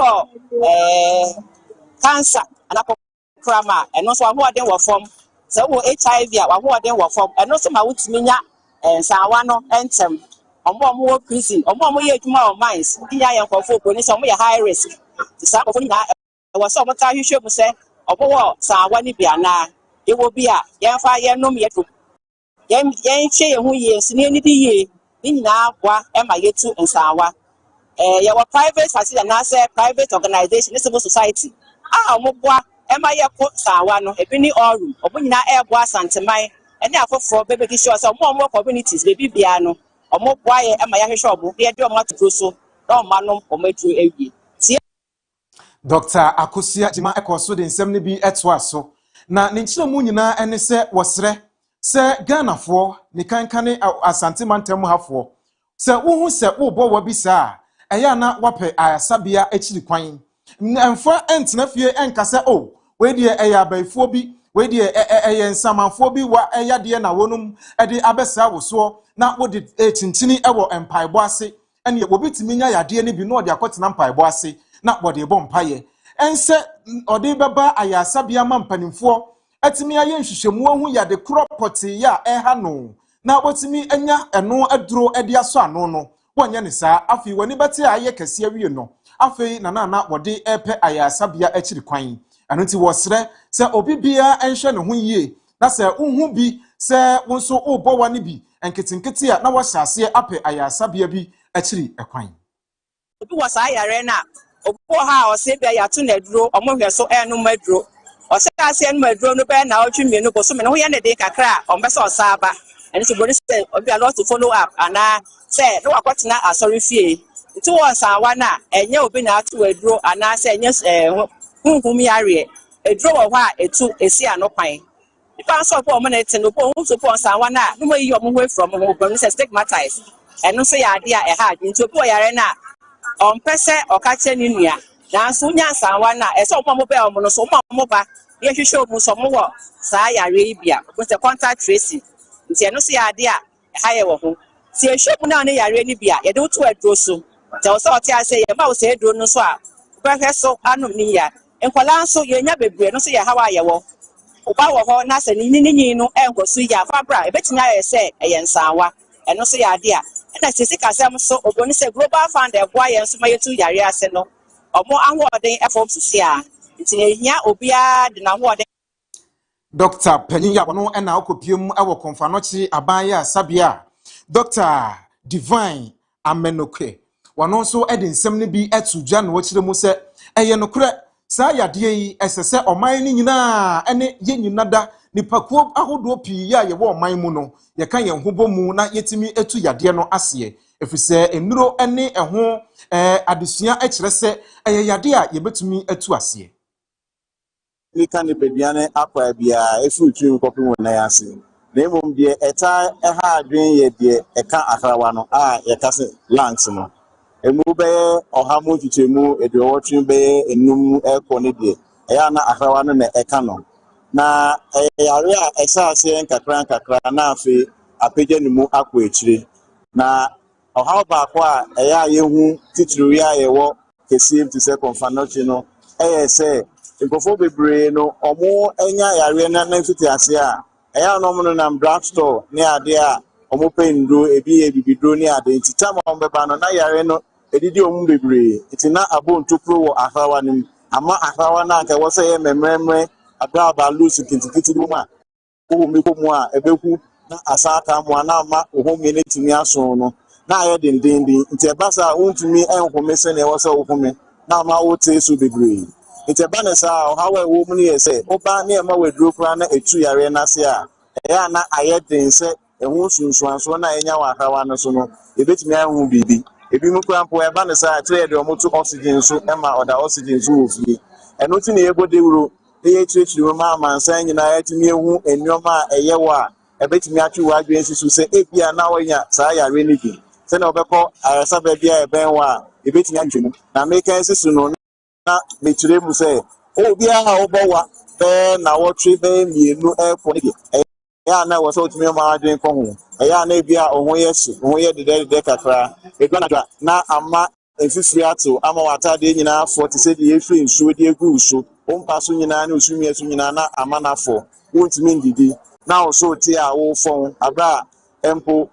cancer anako krama eno so wa hoden wo fom se wo HIV a wa hoden wo fom eno so ma wutimi nya sa wano entem omo prison omo ye adwuma o mines iya ye nkofo ko ni so omo ye high risk sa nkofo ni na e wo so omo ta hwehwe mu se obo wo sa wa ni bia na e wo bia ye fa ye nom ye do ye hwe ye hu ye sine ni di ye ni na agwa e ma ye tu nsawa ye wo private facility na say private organization civil society omo boa e ma ye ko sawa no e bi ni all room obo nyina e boa santeman e ni afoforo bebe ki sure say omo communities be bia no omo boaye ema ya hwehwe obo de de omo aturo so na omo anom omo aturo awie Dr. Akosia Jima ekoso de nsem ne bi etwa so na ne nkyere mu nyina ene se wosre se Ghanafo ne kankane asante mantem hafo se wohu se wo wa bisa eya na wape ayasabia akiri kwan emfa entena fie enkase o we de eya baifo bi we de eye nsamanfo bi wa eya de na wonum ede abesa wo so na wo de tintini ewo empaibo ase ene wo bitimi nya yade ne bi no de akotena empaibo ase na wo de bo mpaye ense ode beba ayasabia mampanimfo atimi aye nhwehwemu ahu yade kropoti ya eha no na wotimi anya eno aduro ede aso ano no wonye ne saa afi wani beti aye kase awie no afi na wode epe ayasabia akiri kwan anunti wosre se obi bia enhwe ne ho yie na se unhu bi se wonso obo wani bi enketinketi a na wo hyase ape ayasabia bi akiri ekwan obi wasa yare na obo ha o se bia ya to na duro omo hwe so enu maduro o se ka se enu maduro no be na otwemi no boso me no ye ne de kakra o be se o saaba eni so body say obi a lot to follow up ana say no akotena asori fie nti won san wa na enye obi na ato aduro ana say enye hunhum yare aduro wo ha etu esi anokwan ipa so po mo na eteno po hu so po san wa na no mo yi omo hwe from ho but say stigmatized eno so ya ade a e ha nti obi o yare na on pese okache ni nua na so nya san wa na e so mo be omo no so mo ba ye hwehwe omu so mo wo saa yare bia ko say contact tracing nti eno so ya ade a ha ye wo ho ti ehwebu na ne yare ni bia ye de to aduro so te o so o ti ase ye ma o se aduro no so a hwehwe so anom ni ya enkwala nso ye nya bebre no so ye ha wa ye wo oba wo ho na se ni no enkoso ya fabra e betinya ye se ye nsanwa eno so ya ade a na sisi kasem so oboni se global fund e boa ye nso ma yetu yare ase no omo ahoden efom sisi a nti ehia obia de na ahoden Dr. Peninya Wano and Alcopium, our Confanochi, Abaya, Sabia, Dr. Divine Amenoke. One also adding some be at Sujan, watch the Muse, Ayanokre, Saya de, SSA or mining na, and yen nada, Nipaco, Ahodopi, ya, your war, my muno, Yakaya Hubo Muna, yetimi etu Yadiano Asie. If we say a nuro any a home, Adisia Hrese, a Yadia, you bet me etu Asie. We can be Biane Aqua Bia, a food dream copy when I ask you. Name of the eta a hard dream ye dear, a car Akrawano, a cousin Lansino. A mube or how much you move a watching bay, a new air conidi, a yana Akrawano and a canon. Na a area a Sarsian Kakranafi, a pigeon mu aqua. Na how about a ya you teach Ria a walk, received to second Fanotino, a say. Nkofo bebre no omo enya yare na mfiti ase a eya no mo na black store ne ade a omo pendro ebi bibidro ne ade ntita ma ombeba no na yare no edidi omo bebre itina abontopro wo ahrawa nim ama ahrawa na nke wo se ye memremre abra ba lusu kintikiti mu a wo mi ko mu a ebeku na asaka mu na ma wo mi ne timi aso no na aye dendende nti ebasa wontumi enhome se ne wo se wo home na ma wo tesu bebre. It's a banner, how a woman is say, Oba near my wardrobe run a 2 year nasia. Ayana, I had been said, and who soon swans one I know how I know. If it's me, I won't be. If you look around for a banner, I trade your motor oxygen, so Emma or the oxygen roof. And not in able to do the mamma saying, I had to me and your ma a yawa. A bit me at you, I to say, if you are now in ya, Saya really. Send over call, I saw a benwa, if it's me, now make a soon. Na meture mu say obi a obowa be na wotwe be mienu airport e ya na wo so tumi ma adwen ko ho e ya na bia ohun ye de kakra e gba na ama efifiri ato ama wata de nyina 40 se de efiri nsuo de egu so ompa so nyina na usumi esu nyina na ama na fo wontumi ndidi na wo so ti a wo fon abra empo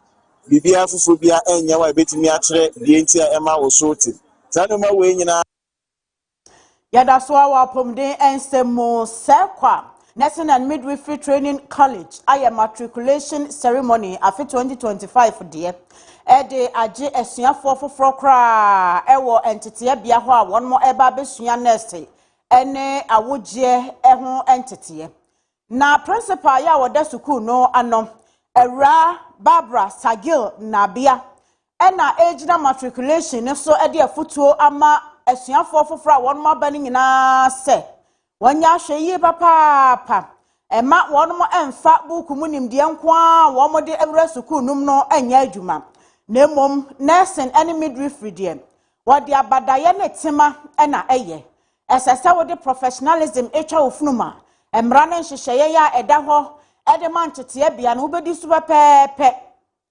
bibia fufu bia enya wa betimi a kire de enti a ema wo so ti tanu ma we nyina Yada so our pomde ensemo sekwa Nursing and Midwifery Training College aya matriculation ceremony afi 2025 de ede age esuafo foforo kra ewo entete bia ho a won mo eba besua nurse ene awogye eho entete na principal ya woda school no ano Era Barbara Sagil Nabia ena ejina matriculation so ede afutuo ama esuafo foforo a won mo ba ni nyina se wanya hweyi papa ema won mo emfa buku munim de nkoa wo mo de ewra school num no anya adwuma na mom nursing and midwifery de wo de abadaye ne tema ena eye esese wo de professionalism etwa ofunuma emra ne nhyehyeye ya eda ho ede mantete bia no obedi su pepe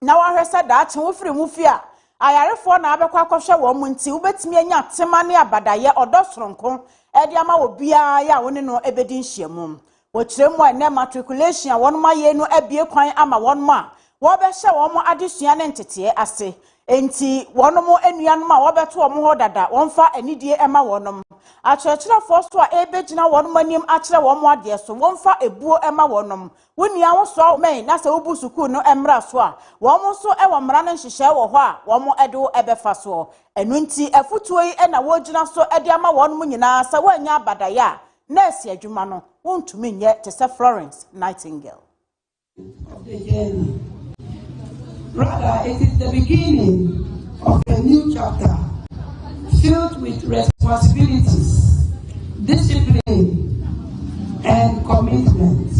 na wa hwese da che wo firi mu fia ayarefo na abekwa akohwe wo mu nti ubetimi anya tema ne abadaye odosronko edi ama obia ya woni no ebedi nhyiamum wo kiremu ene matriculation a won ma ye no ebie kwan ama won ma wo be hye wo mo adesua ne ntete ase enti won mo enuanom a wo beto wo mo ho dada won fa anidie ema wonom akyerɛkyerɛ so a ebegina won manim akyerɛ wo mo ade so won fa ebuo ema wonom wonia wo so men na se obu sukuu no emra so a wo mo so e wo mra ne nhyehyɛ wo ho a wo mo ede wo ebefa so enu nti afutuo yi e na wo gina so ede ama won mo nyina sa wanya abadaya na esi adwuma no wontumi nye te se Florence Nightingale of the journey. Rather, it is the beginning of a new chapter filled with responsibilities, discipline, and commitment.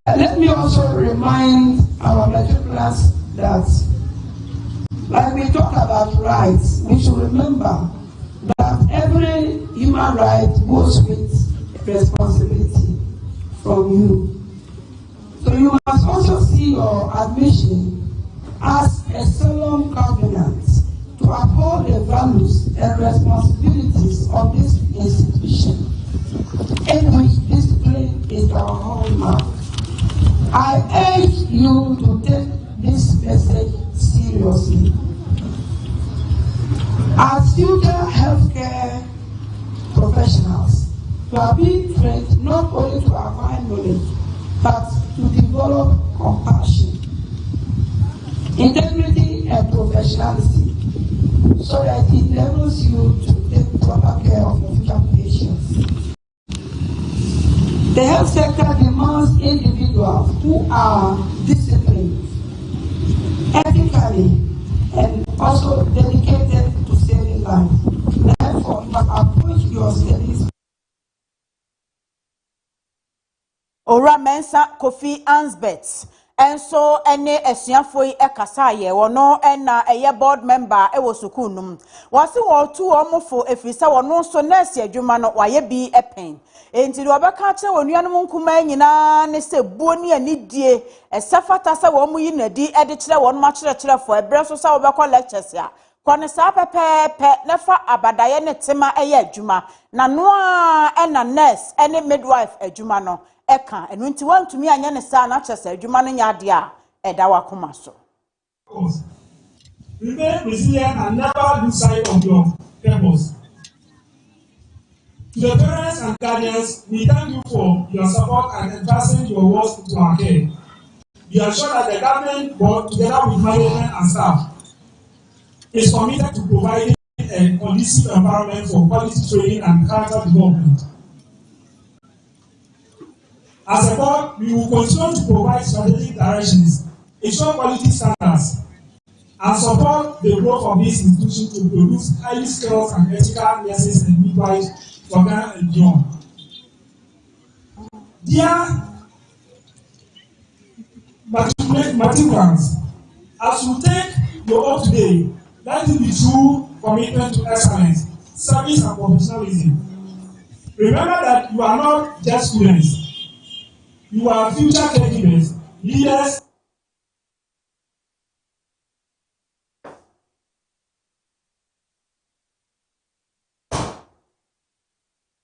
Let me also remind our matriculants that, like we talk about rights, we should remember that every human right goes with responsibility from you. So you must also see your admission as a solemn covenant to uphold the values and responsibilities of this institution, in which discipline is our hallmark. I urge you to take this message seriously. As future healthcare professionals, you are being aspirate not only to acquire knowledge, but to develop compassion, integrity, and professionalism, so that it enables you to take proper care of your future patients. The health sector demands individuals who are disciplined, ethically, and also dedicated to saving lives. Therefore, you must approach your studies. Ora Mensa Kofi Ansbet. And so any esuafo ekasa ye wono na eye board member e wo sukunum wase wo tu omofo efisa wono so nurse adwuma no waye bi epen enti do beka che wonuanom nkuma nyina ne se buo ne anidie esafata se wo mu yi nadi e de kire wono ma kire fo ebre so sa wo bekọ lectures ya kone sa pepepe ne fa abadaye ne tema eye adwuma na no a na nurse ene midwife adwuma no eka enu nti wantumi anya ne sa na kyese adwuma no nyade a eda wakoma so. Remain resilient and never lose sight of your purpose. To the parents and guardians, we thank you for your support and entrusting your words into our care. We are sure that the government board, together with management and staff, is committed to providing a conducive environment for quality training and character development. As a board, we will continue to provide strategic directions, ensure quality standards, and support the growth of this institution to produce highly skilled and ethical nurses and midwives for Ghana and beyond. Dear matricants, as you take your oath today, let it be true commitment to excellence, service, and professionalism. Remember that you are not just students. You are future caregivers, leaders.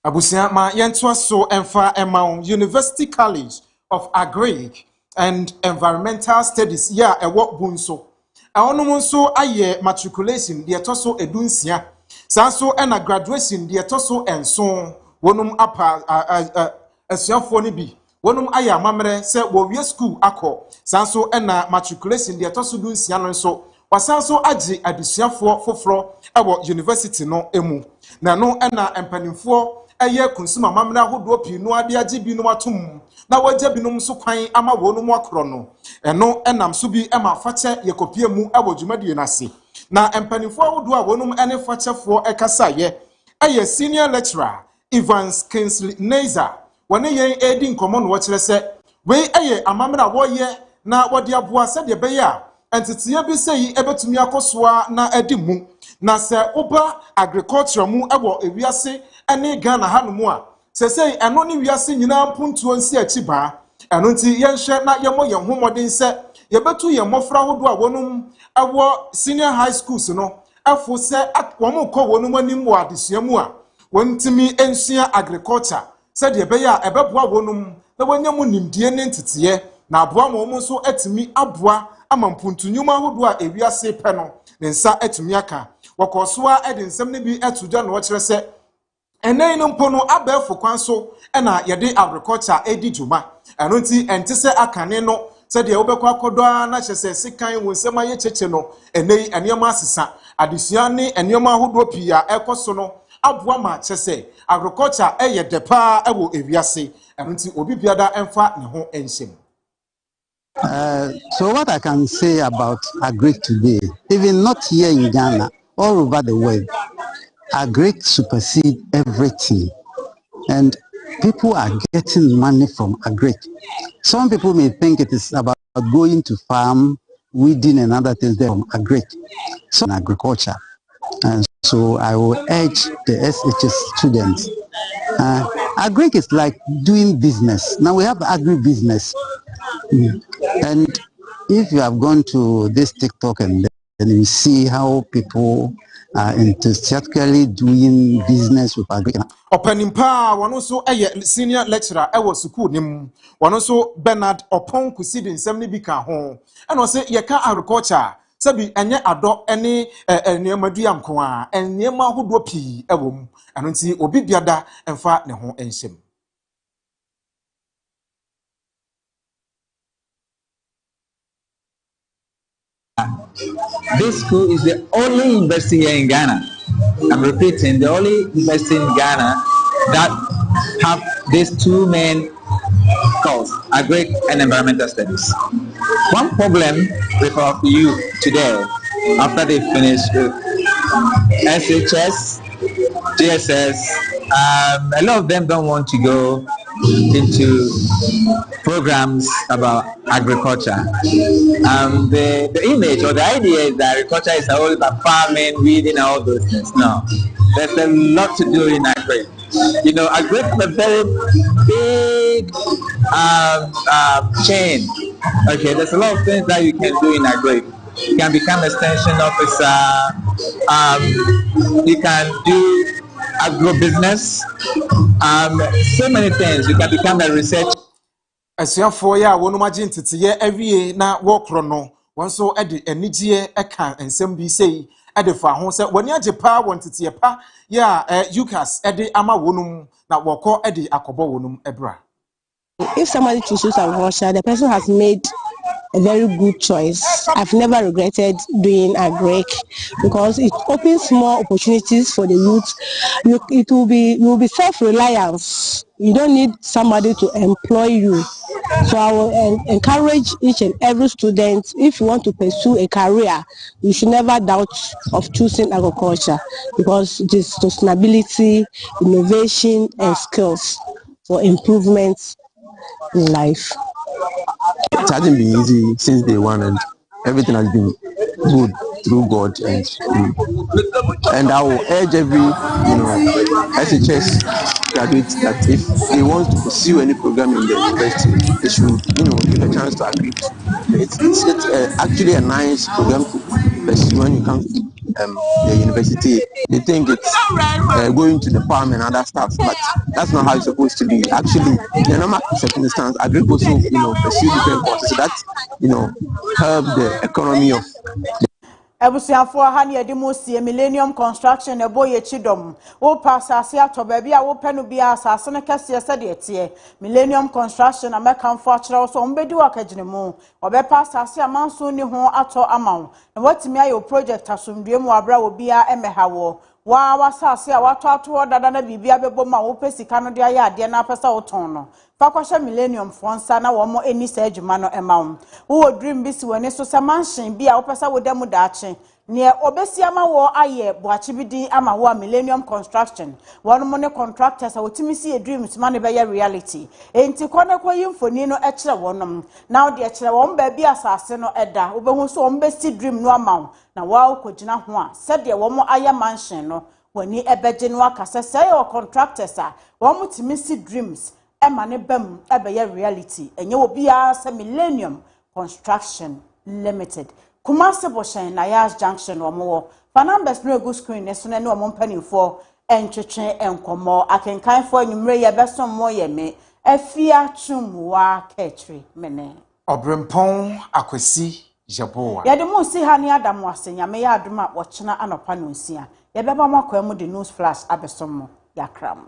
Abusia ma yentwa so emfa emma University College of Agric and Environmental Studies ya ewo bunso. Awonom nso aye matriculation de etoso edunsia. Sanso na graduation de etoso enso. Wonum apa asuafo ne bi. Wonum aye amamre se wo wie school akọ. Sanso na matriculation de etoso dunsia no nso. Wasanso agi adusuafo foforo ewo university no emu. Na no na empanimfo eye consumer mamna hodo pi no ade agi bi no atom na wagya binom so kwan ama wonum akoro no eno enam so bi ema fache yekopie mu ewo dwumadie nase na empanimfo hodo a wonum ene fachefo ekasa ye eye senior lecturer Evans Kinsley Neza wone yen edi nkomo no wo kire se we eye amamna wo ye na wode aboa se de be ya entitiye bi sei ebetumi akosoa na edi mu na se oba agriculture mu ewo ewiase ene Ghana hanumu a se sei eno ne wiase nyina mpuntuo nsi achiba eno nti yenhwe na yemo ye homodin se yebetu ye mofra hodo a wonum ewo senior high schools no afo se womo kọ wonum anim wa adesua mu a wontimi ensua agriculture se de be ya ebeboa wonum na wonyamu nimdie ne ntitiye na aboa mo mo so atimi aboa ama mpuntunyuma hodo a ewiase pe no ne nsa atumi aka wakosoa ede nsem ne bi atuja no kire se enen no mpo no abefo kwan so na yede agriculture edi djuma eno nti ente se akane no se de obekọ akodo na hyese sikan wo nsem aye cheche no enei enema asesa adesua ne enema hodo pia ekoso no aboa ma chese agriculture eye depa ewo ewiase eno nti obi biada emfa ne ho enhyem. So what I can say about Agric today, even not here in Ghana, all over the world, Agric supersedes everything. And people are getting money from Agric. Some people may think it is about going to farm, weeding and other things there from Agric. So in agriculture. And so I will urge the SHS students. Agric is like doing business. Now we have agri-business. And if you have gone to this TikTok and then you see how people are enthusiastically doing business with agri. Openimpa wano so senior lecturer ewo school nim wano so Bernard Opon kusidi nsem ne bi ka ho eno se yeka agriculture sabi enye ado ene enema duam ko a enema hodo pi ewo mu eno nti obi biada emfa ne ho enhyem. this school is the only university here in Ghana. I'm repeating, the only university in Ghana that have these two main courses, agric and environmental studies. One problem with our youth today, after they finish SHS, GSS, a lot of them don't want to go into programs about agriculture. The image or the idea is that agriculture is all about farming, weeding, and all those things. No, there's a lot to do in agri. You know, agri is a very big chain. Okay, there's a lot of things that you can do in agri. You can become extension officer. You can do agro-business. So many things. You can become a researcher. Asiafo ya wonu magye ntete awie na wokro no wonso ede anigye eka ensem bi sei ede fa ho se woni agye pa won tete pa ya UCAS ede ama wonum na wokọ ede akobo wonum ebra. If somebody chooses agriculture, the person has made a very good choice. I've never regretted doing agric because it opens more opportunities for the youth. You will be self-reliance. You don't need somebody to employ you. So I will encourage each and every student, if you want to pursue a career, you should never doubt of choosing agriculture because it is sustainability, innovation, and skills for improvement in life. It hasn't been easy since day one, and everything has been good through God. And I will urge every SHS graduate that if they want to pursue any program in the university, they should give a chance to agree. It's actually a nice program to pursue when you come to the university. They think it's going to the farm and other stuff, but that's not how it's supposed to be. Actually, in a normal circumstance, agriculture also pursue different courses that help the economy of Ebusiafo ha ne yedi mu sie Millennium Construction eboye chidom wo pasase ato ba bia wo penu bia asase ne kase se de tie Millennium Construction amekanfo akere so ombedi wakagine mu obe pasase amanso ni ho ato amawo na watimi ayo project asomdue mu abra wo bia emehawo wa wasase a wato ato dada na bibia beboma wo pesika no de aya ade na pesa wo ton no Fakosha Millennium Fonsa na womo eni sa adwuma no ema wo dream bi si woni so sa mansion bi a wo pesa wo demu daache ne obesi ama wo aye boache bidin ama wo Millennium Construction wono mo ne contractors a wotimi si dreams ma ne be reality enti kone koyi mfoni no e kire wonom na wo de kire won ba bi asase no eda wo be hu so won be si dream no ama na wa kogina ho a se de womo aye mansion no woni ebeje no akase se yo contractors a womo timi si dreams Emane bem ebeye reality enye obia se Millennium Construction Limited Kumasi Boshen na Yas Junction omo fa numbers no egu screen ne so ne omo mpanimfo entwetwe enkomo akenkanfo anwumre ye besom mo ye me AFIA tumwa ketri mene Obrempong akwesi jeboa ye de mu si ha ne adamu asenya me ya aduma wo chena anopa no nsia ye beba makwa mu de news flash abesom mo yakram